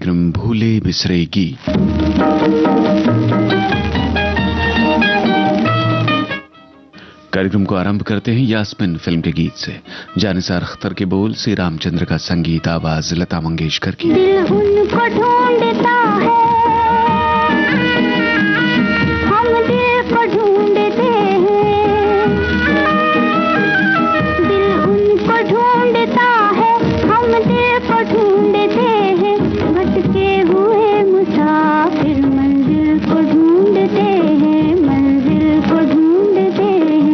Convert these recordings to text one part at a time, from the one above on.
कार्यक्रम भूले बिसरे गीत। कार्यक्रम को आरंभ करते हैं यास्मिन फिल्म के गीत से। जानिसार अख्तर के बोल, श्री रामचंद्र का संगीत, आवाज लता मंगेशकर की। दिल उनको ढूंढता है, हम दिल को ढूंढते हैं। दिल उनको ढूंढता है, हम दिल को ढूंढते हैं। भटके हुए मुसाफिर मंजिल को ढूंढते हैं, मंजिल को ढूंढते हैं।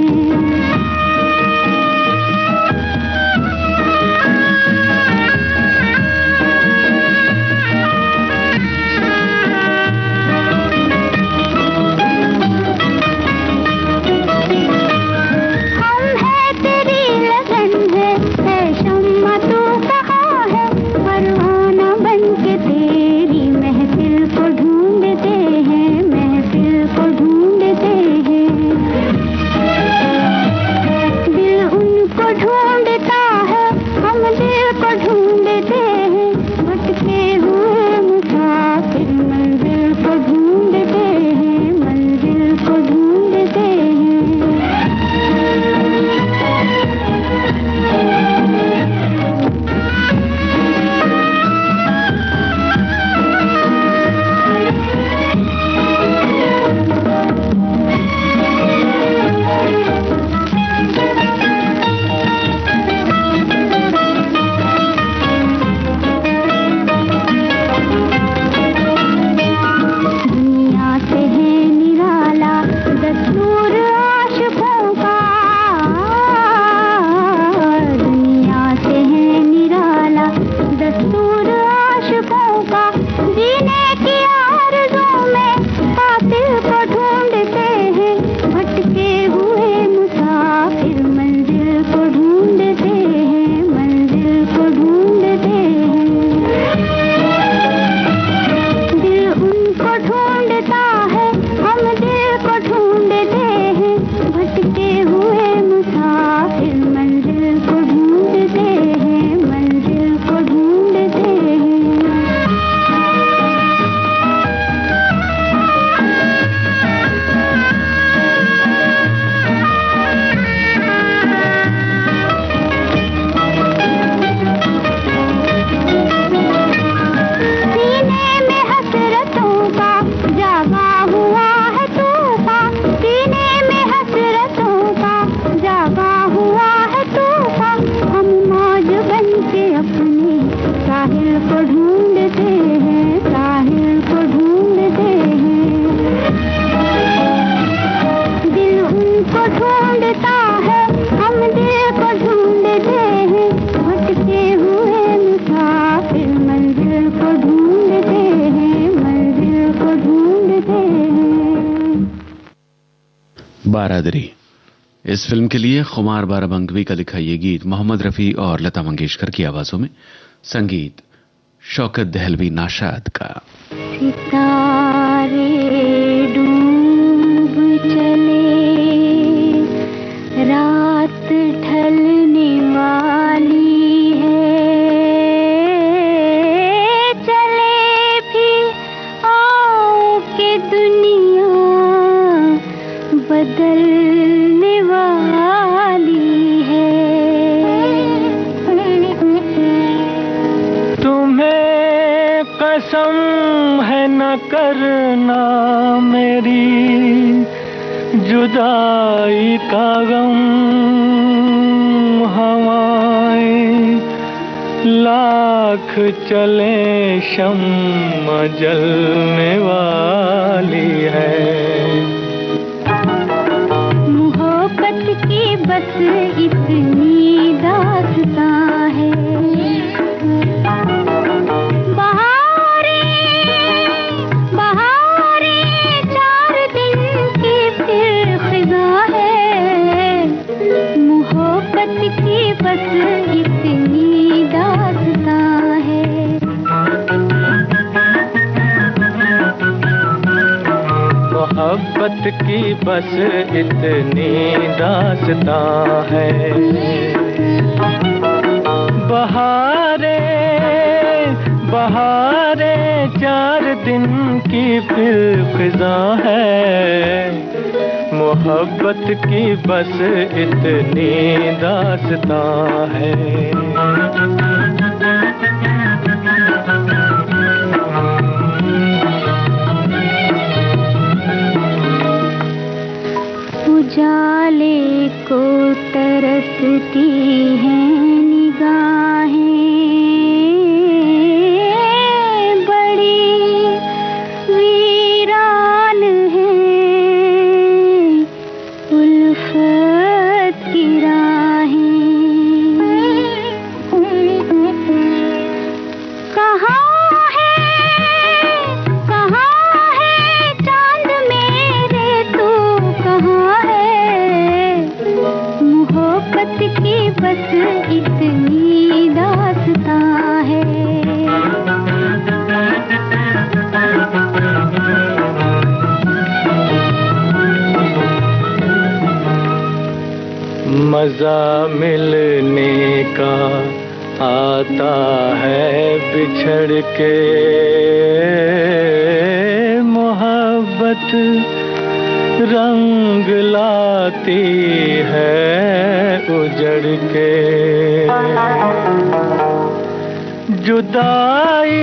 बारादरी, इस फिल्म के लिए खुमार बाराबंकवी का लिखा ये गीत मोहम्मद रफी और लता मंगेशकर की आवाजों में, संगीत शौकत दहलवी नाशाद का। सितारे डूब चले, रात ढलने वाली है, चले भी आओ के दुनिया बदलने वाली है। तुम्हें कसम है न करना मेरी जुदाई का गम, हवाएं लाख चले शम्मा जलने वाली है। की बस इतनी दास्तां है, बहारें बहारें 4 दिन की फिर खिज़ां है। मोहब्बत की बस इतनी दास्तां है। मोहब्बत की बस इतनी दास्तां है। बहारें बहारें 4 दिन की फिर फिजा है, मोहब्बत की बस इतनी दास्तां है। उजाले को तरसती हैं निगाहें, बड़ी वीरान है उल्फत की राहें। कहाँ की बस इतनी दास्तां है। मजा मिलने का आता है बिछड़ के, मोहब्बत रंग लाती है उजड़ के। जुदाई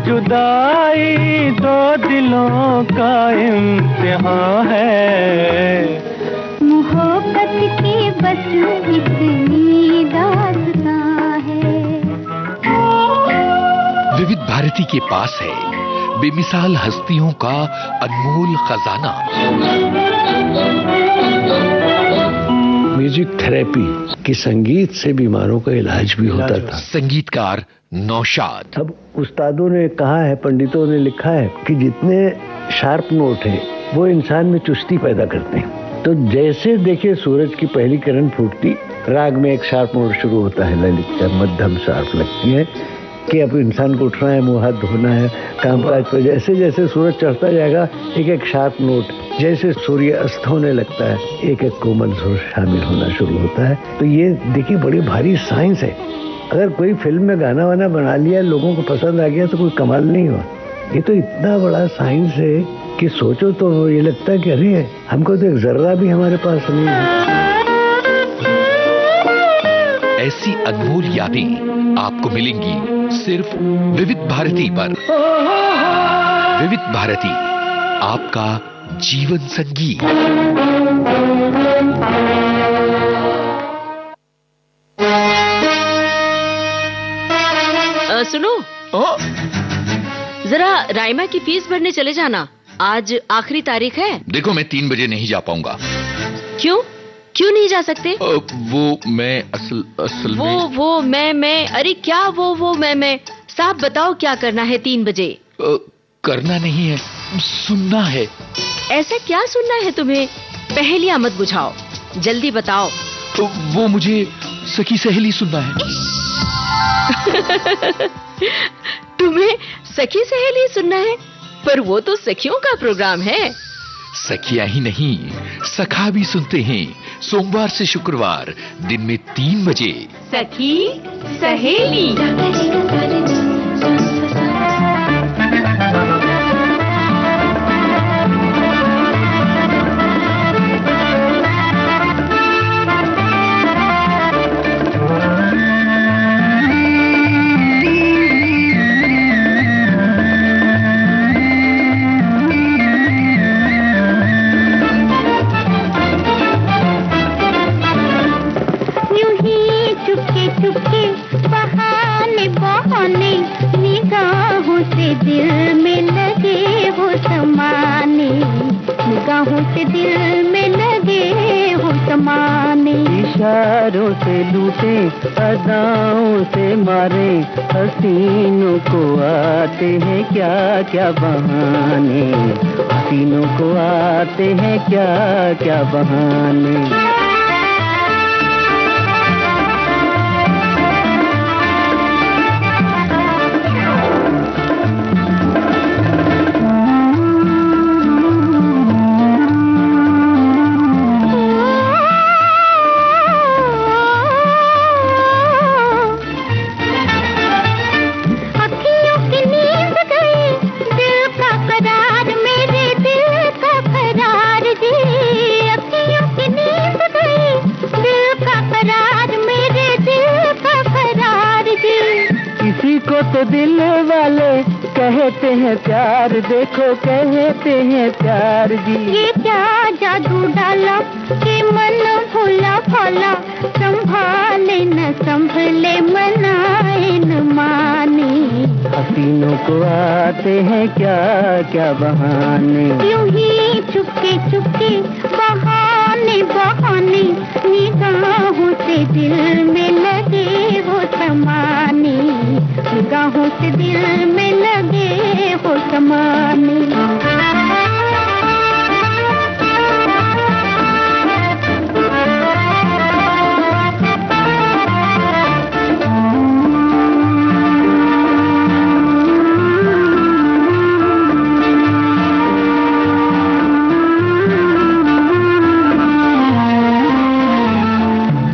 जुदाई दो दिलों का इम्तिहान है, मोहब्बत की बस इतनी दास्तां है। विविध भारती के पास है बेमिसाल हस्तियों का अनमोल खजाना। म्यूजिक थेरेपी कि संगीत से बीमारों का इलाज भी होता था। संगीतकार नौशाद। अब उस्तादों ने कहा है, पंडितों ने लिखा है कि जितने शार्प नोट हैं वो इंसान में चुस्ती पैदा करते हैं। तो जैसे देखिए सूरज की पहली किरण फूटती, राग में एक शार्प नोट शुरू होता है, ललित का मध्यम शार्प लगती है कि अब इंसान को उठना है, मुंह हाथ धोना है, कामकाज पर। जैसे जैसे सूरज चढ़ता जाएगा एक एक शार्प नोट, जैसे सूर्य अस्त होने लगता है एक एक कोमल सुर शामिल होना शुरू होता है। तो ये देखिए बड़ी भारी साइंस है। अगर कोई फिल्म में गाना वाना बना लिया, लोगों को पसंद आ गया तो कोई कमाल नहीं हुआ। ये तो इतना बड़ा साइंस है कि सोचो तो ये लगता है कि अरे हमको तो एक जर्रा भी हमारे पास नहीं है। ऐसी अनमोल यादें आपको मिलेंगी सिर्फ विविध भारती पर। विविध भारती, आपका जीवन संगीत। सुनो, जरा राइमा की फीस भरने चले जाना, आज आखिरी तारीख है। देखो मैं 3 बजे नहीं जा पाऊंगा। क्यों क्यों नहीं जा सकते? वो मैं असल में वो मैं अरे क्या वो मैं साहब बताओ क्या करना है 3 बजे? करना नहीं है, सुनना है। ऐसा क्या सुनना है तुम्हें? पहेलियां मत बुझाओ, जल्दी बताओ। वो मुझे सखी सहेली सुनना है। तुम्हें सखी सहेली सुनना है? पर वो तो सखियों का प्रोग्राम है। सखियां ही नहीं, सखा भी सुनते हैं, सोमवार से शुक्रवार दिन में 3 बजे। सखी सहेली। दिल में लगे हो समाने, निगाहों से दिल में लगे हो समाने। इशारों से लूटे, अदाओं से मारे, हसीनों को आते हैं क्या क्या बहाने, हसीनों को आते हैं क्या क्या बहाने। दिल वाले कहते हैं प्यार, देखो कहते हैं प्यार जी। ये क्या जादू डाला कि मन भोला भाला, संभाले न संभले मनाए न माने। हसीनों को आते हैं क्या क्या बहाने, यूं ही चुपके चुपके बहाने बहाने, निगाहों से दिल में लगे हो समाने, निगाहों से दिल में लगे हो समाने।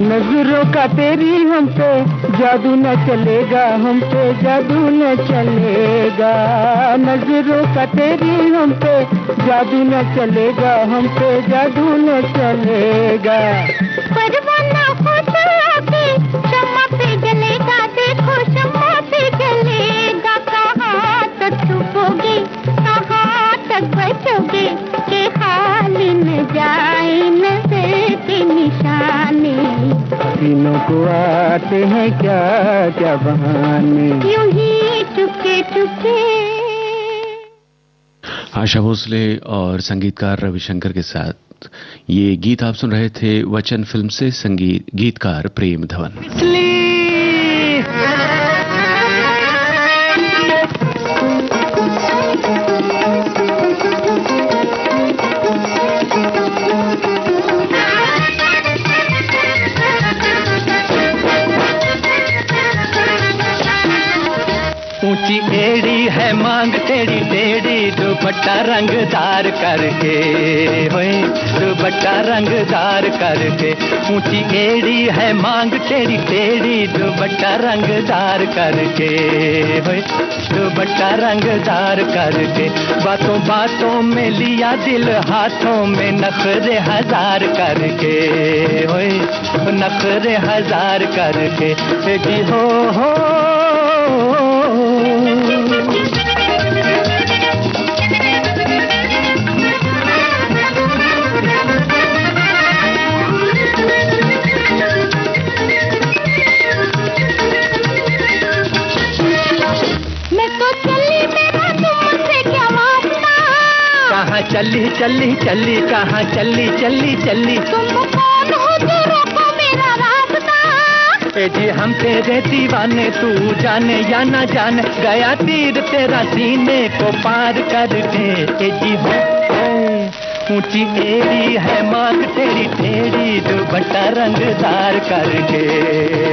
नजरों का तेरी हम पे जादू न चलेगा, हम पे जादू न चलेगा। नजरों का तेरी हम पे जादू न चलेगा, हम पे जादू न चलेगा। परवाना हो चला के शम्मा पे जलेगा, देखो शम्मा पे जलेगा। कहाँ तक छुपोगे, कहाँ तक बचोगे, के हाल न जाए नजर के निशाने। हसीनों को आते हैं क्या क्या बहाने, यूं ही चुपके चुपके। आशा भोसले और संगीतकार रविशंकर के साथ ये गीत आप सुन रहे थे वचन फिल्म से, संगीत गीतकार प्रेम धवन। ऊंची एड़ी है मांग टेढ़ी टेढ़ी, दुपट्टा रंगदार करके होए, दुपट्टा रंगदार करके। ऊंची एड़ी है मांग टेढ़ी टेढ़ी, दुपट्टा रंगदार करके होए, दुपट्टा रंगदार करके। बातों बातों में लिया दिल हाथों में, नखरे हजार करके होए, नखरे हजार करके। जी हो चली चली चली, कहाँ चली चली चली। तुम कौन हो जो रोको मेरा रास्ता। ए जी हम तेरे दीवाने, तू जाने या ना जाने, गया तीर तेरा सीने को पार करके। ए जी हो ऊंची एड़ी है मांग तेरी टेढ़ी, दुपट्टा रंगदार करके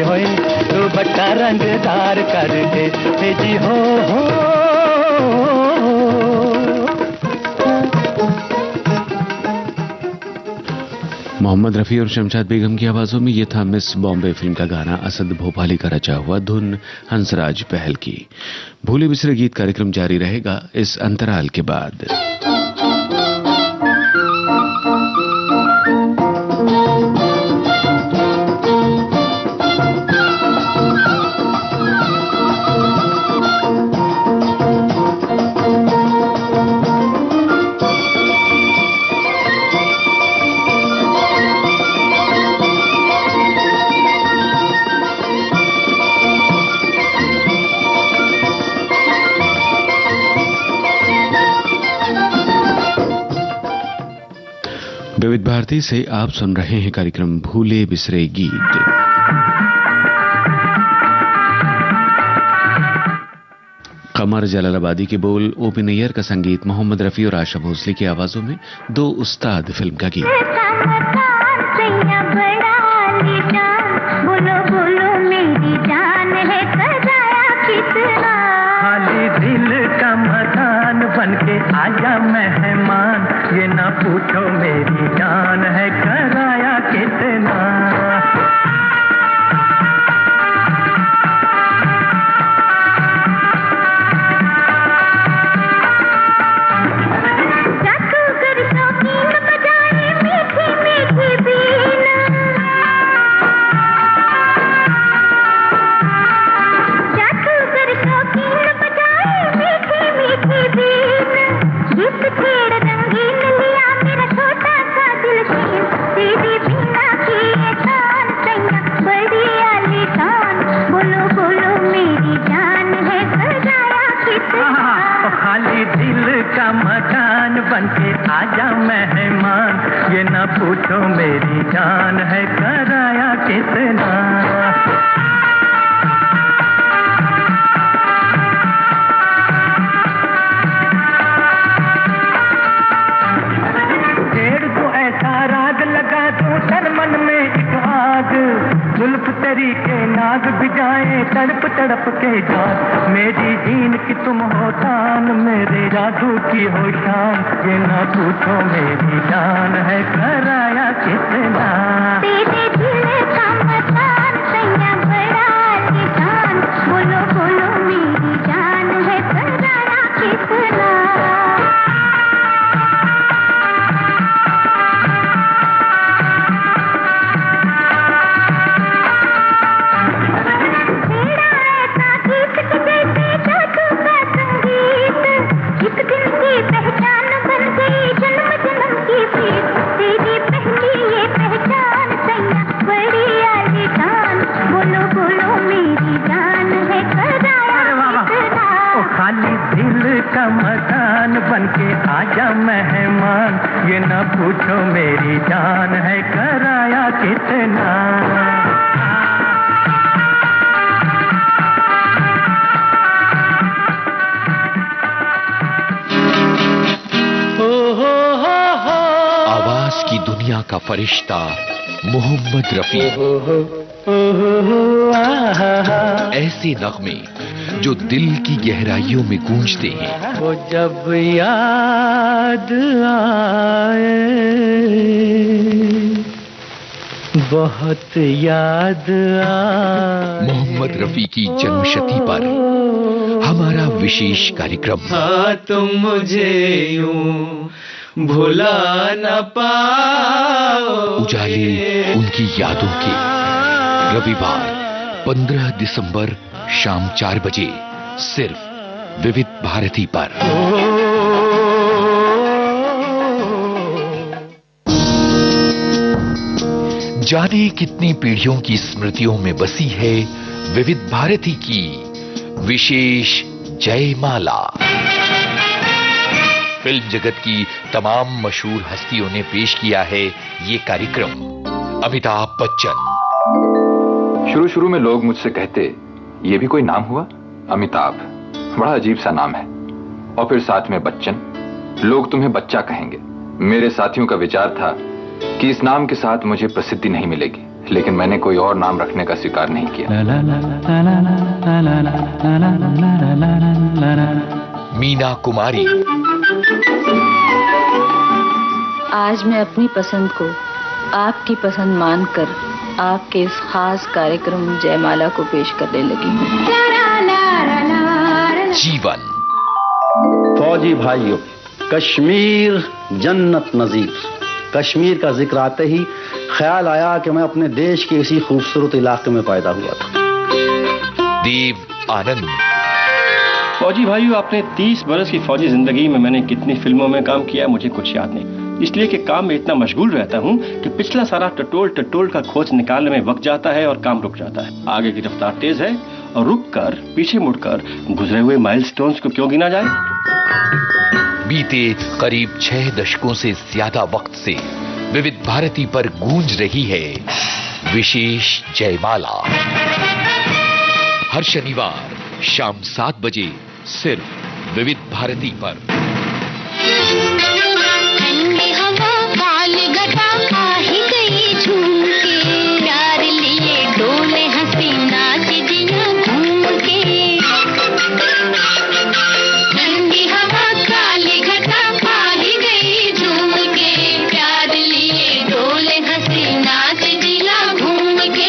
होए, दुपट्टा रंगदार करके। ए जी हो मोहम्मद रफ़ी और शमशाद बेगम की आवाजों में ये था मिस बॉम्बे फिल्म का गाना, असद भोपाली का रचा हुआ, धुन हंसराज पहल की। भूले बिसरे गीत कार्यक्रम जारी रहेगा इस अंतराल के बाद। विविध भारती से आप सुन रहे हैं कार्यक्रम भूले बिसरे गीत। कमर जलालाबादी के बोल, ओपी नैयर का संगीत, मोहम्मद रफी और आशा भोसले की आवाजों में दो उस्ताद फिल्म का गीत। बोलो बोलो मेरी जान है, सजाया कितना। खाली दिल का मकान बनके आजा मेहमान, ये ना पूछो मेरी जान है, कराया कितना। जादूगर शौकीन बजाए मीठी मीठी बीन, जादूगर शौकीन का मकान बनके आजा मेहमान, ये ना पूछो मेरी जान है कराया कितना। मन में एक आग, जुल्फ तेरी के नाग भी जाए तड़प तड़प के जान, मेरी जीन की तुम हो तान, मेरे जादू की हो शान, ये ना पूछो मेरी जान है कराया कितना। तेरे दिल का मकान सैया बड़ा आलीशान, बोलो बोलो मेरी जान है कराया कितना। का मकान बनके आजा मेहमान, ये ना पूछो मेरी जान है कराया कितना। आवाज की दुनिया का फरिश्ता मोहम्मद रफी, ऐसे नगमे जो दिल की गहराइयों में गूंजते हैं। वो जब याद आए, बहुत याद आए। मोहम्मद रफी की जन्मशती पर हमारा विशेष कार्यक्रम। हाँ तुम मुझे यूं भुला न पाओ। उजाले उनकी यादों के, रविवार 15 दिसंबर शाम 4 बजे सिर्फ विविध भारती पर। जाने कितनी पीढ़ियों की स्मृतियों में बसी है विविध भारती की विशेष जयमाला। फिल्म जगत की तमाम मशहूर हस्तियों ने पेश किया है ये कार्यक्रम। अमिताभ बच्चन। शुरू में लोग मुझसे कहते, ये भी कोई नाम हुआ? अमिताभ, बड़ा अजीब सा नाम है। और फिर साथ में बच्चन, लोग तुम्हें बच्चा कहेंगे। मेरे साथियों का विचार था कि इस नाम के साथ मुझे प्रसिद्धि नहीं मिलेगी, लेकिन मैंने कोई और नाम रखने का स्वीकार नहीं किया। मीना कुमारी। आज मैं अपनी पसंद को आपकी पसंद मानकर आपके इस खास कार्यक्रम जयमाला को पेश करने लगी हूँ। जीवन। फौजी भाइयों, कश्मीर जन्नत नजीर। कश्मीर का जिक्र आते ही ख्याल आया कि मैं अपने देश के इसी खूबसूरत इलाके में पैदा हुआ था। देव आनंद। फौजी भाइयों, अपने 30 बरस की फौजी जिंदगी में मैंने कितनी फिल्मों में काम किया मुझे कुछ याद नहीं, इसलिए कि काम में इतना मशगूल रहता हूँ कि पिछला सारा टटोल का खोज निकालने में वक्त जाता है और काम रुक जाता है। आगे की रफ्तार तेज है और रुककर पीछे मुड़कर गुजरे हुए माइलस्टोन्स को क्यों गिना जाए। बीते करीब 6 दशकों से ज्यादा वक्त से विविध भारती पर गूंज रही है विशेष जयमाला। हर शनिवार शाम 7 बजे सिर्फ विविध भारती पर। ठंडी हवा काल घटा आ ही गई झूम के, प्यार लिए डोले हंसी नाच जिया घूम के। ठंडी हवा काल घटा आ ही गई झूम के, प्यार लिए डोले हंसी नाच जिया घूम के।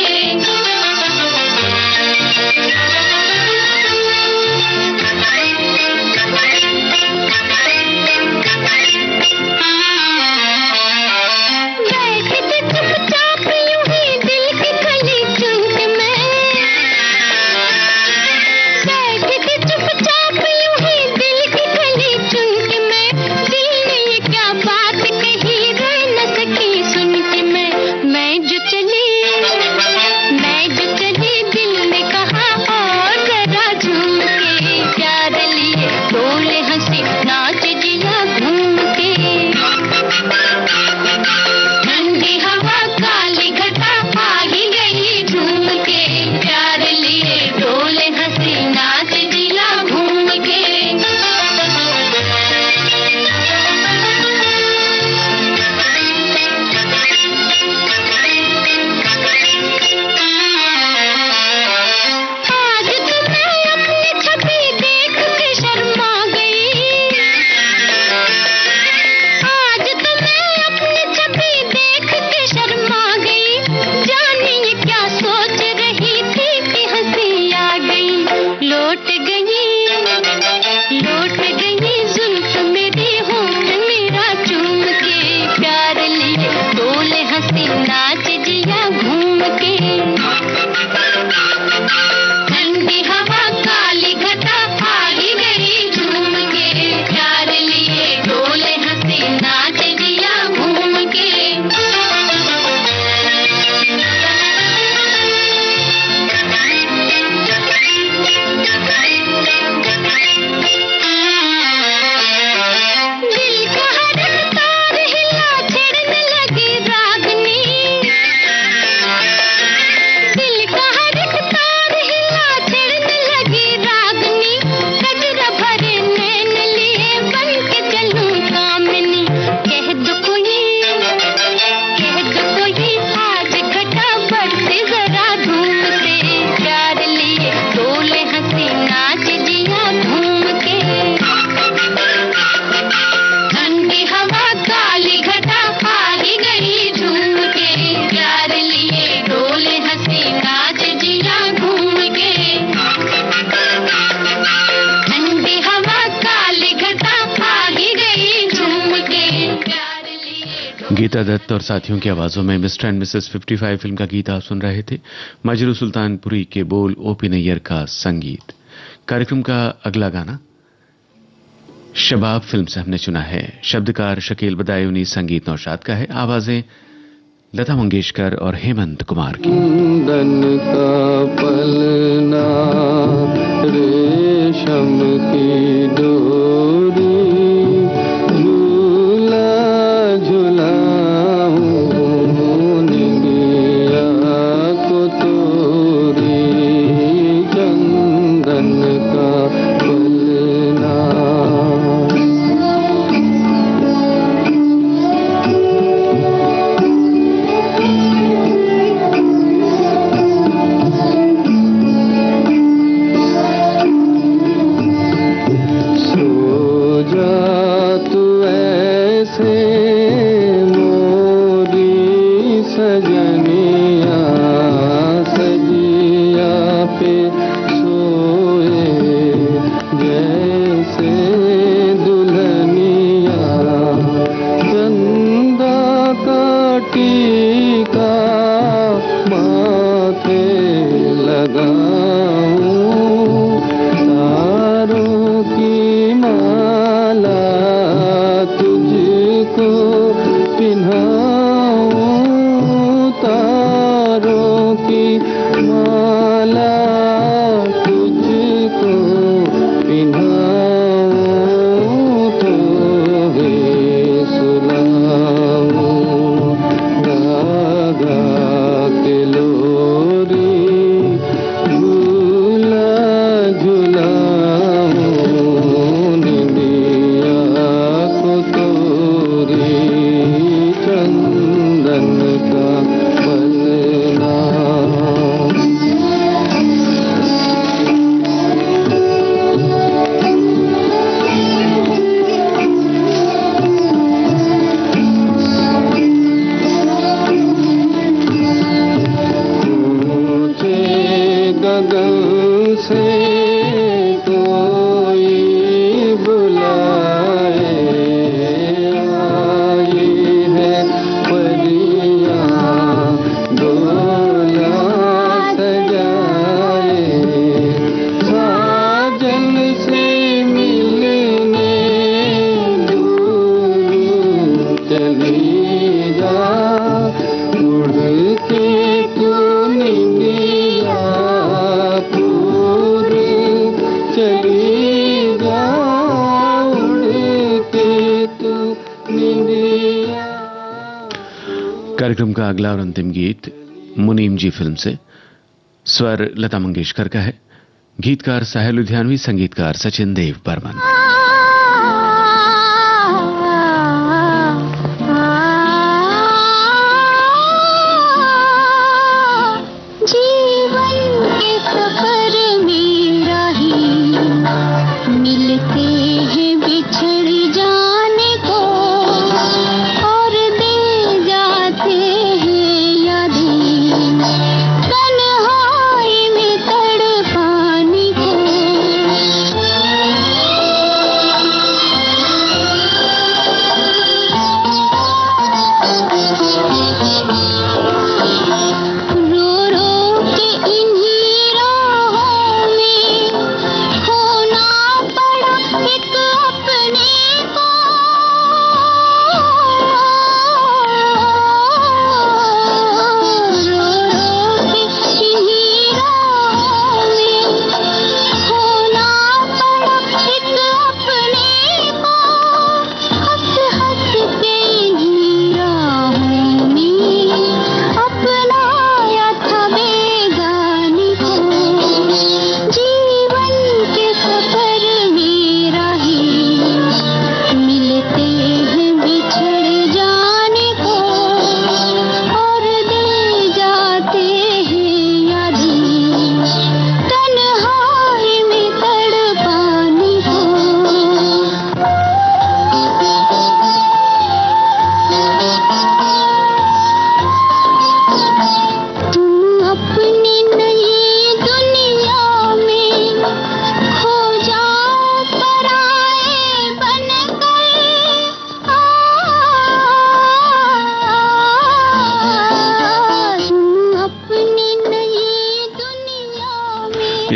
गीता दत्त और साथियों की आवाजों में मिस्टर एंड मिसेस 55 फिल्म का गीत आप सुन रहे थे। मजरू सुल्तानपुरी के बोल, ओपी नैयर का संगीत। कार्यक्रम का अगला गाना शबाब फिल्म से हमने चुना है। शब्दकार शकील बदायूनी, संगीत नौशाद का है, आवाजें लता मंगेशकर और हेमंत कुमार की। कुंदन का पलना रेशम की डोरी झूला झूलाऊं निगिया को तोरी चंदन का पलना। कार्यक्रम का अगला और अंतिम गीत मुनीम जी फिल्म से, स्वर लता मंगेशकर का है, गीतकार साहिल लुधियानवी, संगीतकार सचिन देव बर्मन। तन्हाई में तड़पाने को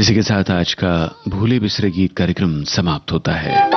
इसी के साथ आज का भूले बिसरे गीत कार्यक्रम समाप्त होता है।